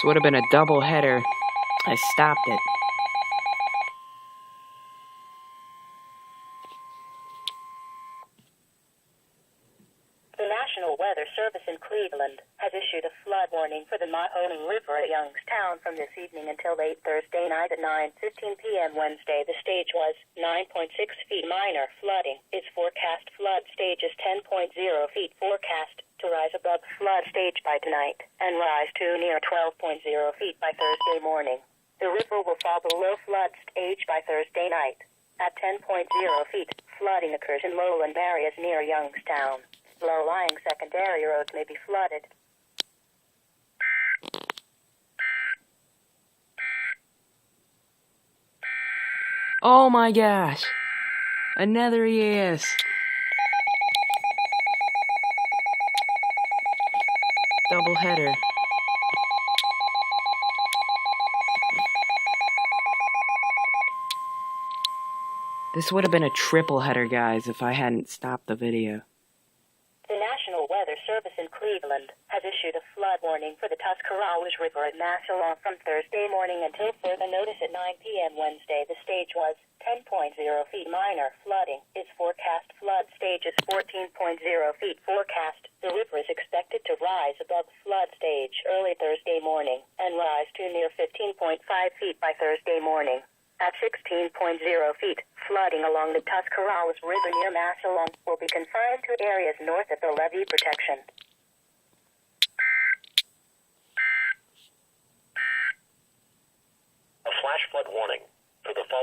This would have been a double header. I stopped it. The National Weather Service in Cleveland has issued a flood warning for the Mahoning River at Youngstown from this evening until late Thursday night at 9:15 p.m. Wednesday. The stage was 9.6 feet. Minor flooding. Its forecast flood stage is 10.0 feet. Forecast to rise above flood stage by tonight and rise to near 12.0 feet by Thursday morning. The river will fall below flood stage by Thursday night. At 10.0 feet, flooding occurs in lowland areas near Youngstown. Low-lying secondary roads may be flooded. Oh my gosh! Another EAS! Double header. This would have been a triple header, guys, if I hadn't stopped the video. The National Weather Service in Cleveland has issued a flood warning for the Tuscarawaras River at Massillon from Thursday morning until further notice at 9 p.m. Wednesday. The stage was 10.0 feet. Minor flooding. Its forecast flood stage is 14.0 feet. Forecast. The river is expected to rise above flood stage early Thursday morning and rise to near 15.5 feet by Thursday morning. At 16.0 feet, flooding along the Tuscarawaras River near Massillon will be confined to areas north of the levee protection. A flash flood warning for the fall.